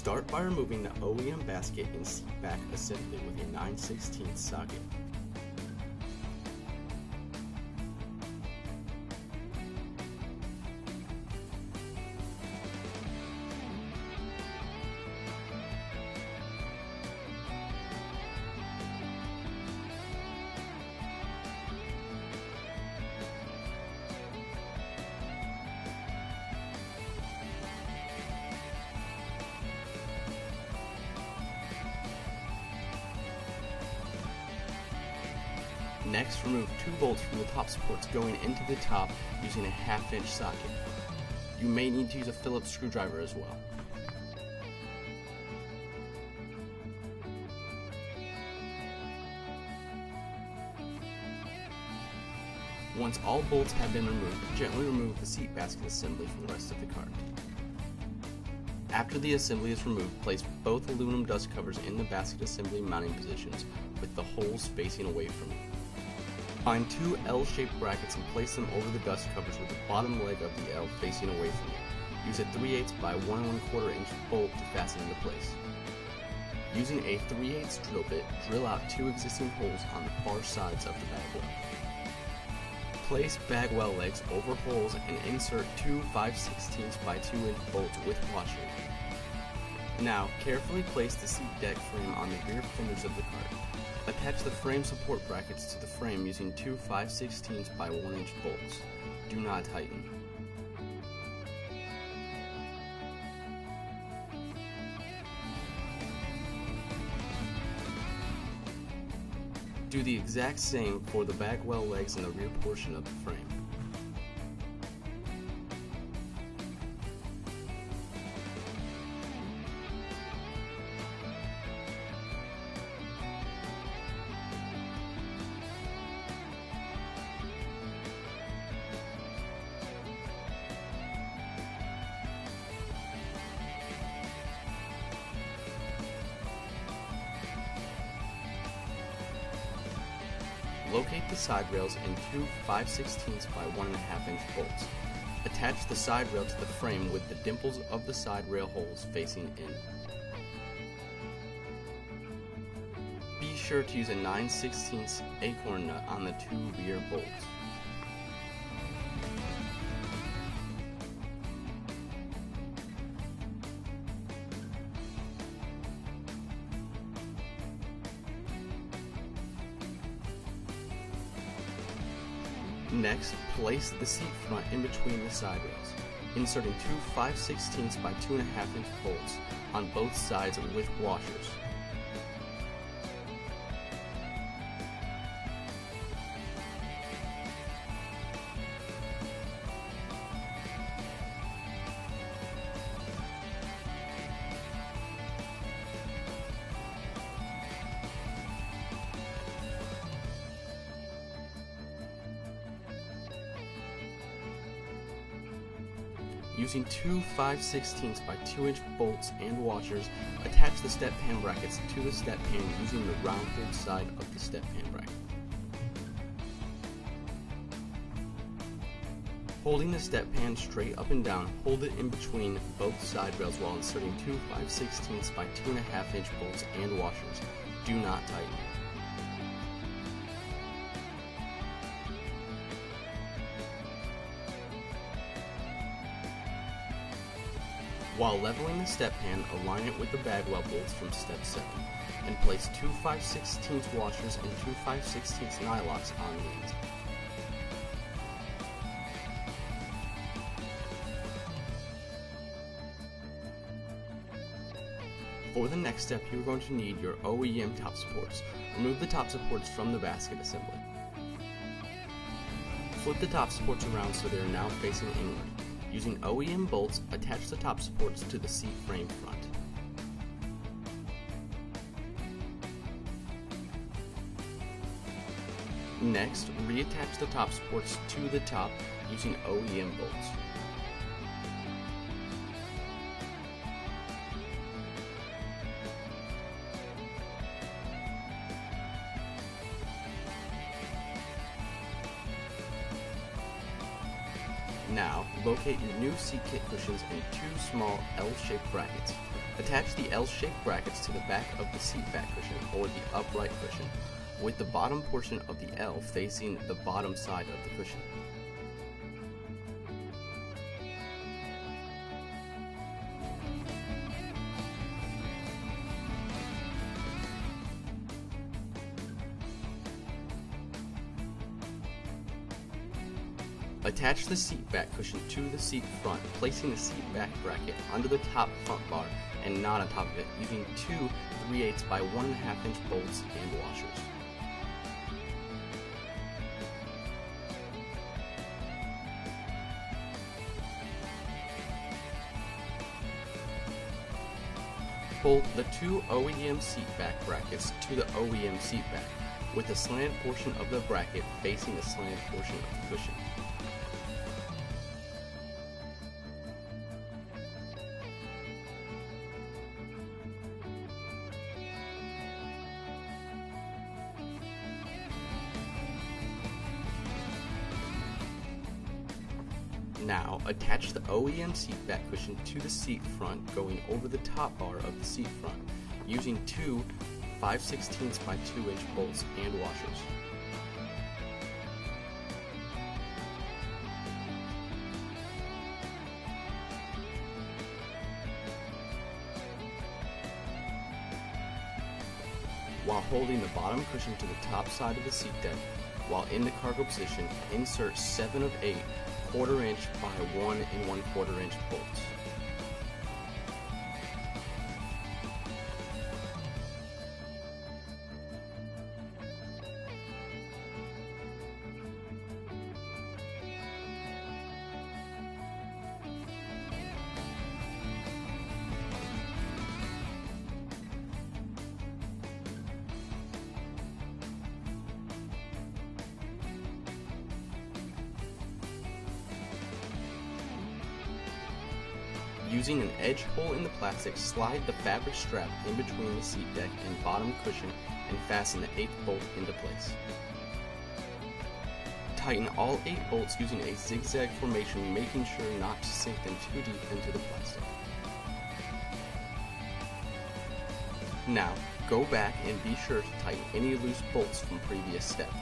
Start by removing the OEM basket and seat back assembly with a 9/16 socket. Next, remove 2 bolts from the top supports going into the top using a 1/2-inch socket. You may need to use a Phillips screwdriver as well. Once all bolts have been removed, gently remove the seat basket assembly from the rest of the cart. After the assembly is removed, place both aluminum dust covers in the basket assembly mounting positions with the holes facing away from you. Find 2 L-shaped brackets and place them over the dust covers with the bottom leg of the L facing away from you. Use a 3/8 by 1 1/4 inch bolt to fasten into place. Using a 3/8 drill bit, drill out 2 existing holes on the far sides of the bagwell. Place bagwell legs over holes and insert 2 5/16 by 2 inch bolts with washer. Now, carefully place the seat deck frame on the rear fenders of the cart. Attach the frame support brackets to the frame using 2 5/16 by 1 inch bolts. Do not tighten. Do the exact same for the bagwell legs and the rear portion of the frame. Locate the side rails in 2 5/16 by 1.5 inch bolts. Attach the side rail to the frame with the dimples of the side rail holes facing in. Be sure to use a 9/16 acorn nut on the 2 rear bolts. Next, place the seat front in between the side rails, inserting 2 5/16 by 2.5 inch bolts on both sides with washers. Using 2 5/16 by 2 inch bolts and washers, attach the step pan brackets to the step pan using the rounded side of the step pan bracket. Holding the step pan straight up and down, hold it in between both side rails while inserting 2 5/16 by 2.5 inch bolts and washers. Do not tighten. While leveling the step pan, align it with the bagwell bolts from step 7, and place 2 5/16 washers and 2 5/16 nylocks on the ends. For the next step, you are going to need your OEM top supports. Remove the top supports from the basket assembly. Flip the top supports around so they are now facing inward. Using OEM bolts, attach the top supports to the seat frame front. Next, reattach the top supports to the top using OEM bolts. Now, locate your new seat kit cushions in 2 small L-shaped brackets. Attach the L-shaped brackets to the back of the seat back cushion or the upright cushion, with the bottom portion of the L facing the bottom side of the cushion. Attach the seat back cushion to the seat front, placing the seat back bracket under the top front bar and not on top of it, using two 3/8 by 1.5 inch bolts and washers. Bolt the two OEM seat back brackets to the OEM seat back, with the slanted portion of the bracket facing the slanted portion of the cushion. Now, attach the OEM seat back cushion to the seat front going over the top bar of the seat front, using two 5/16 by 2 inch bolts and washers. While holding the bottom cushion to the top side of the seat deck, while in the cargo position, insert 7 of 8 1/4 inch by 1 1/4 inch bolts. Using an edge hole in the plastic, slide the fabric strap in between the seat deck and bottom cushion and fasten the 8th bolt into place. Tighten all 8 bolts using a zigzag formation, making sure not to sink them too deep into the plastic. Now, go back and be sure to tighten any loose bolts from previous step.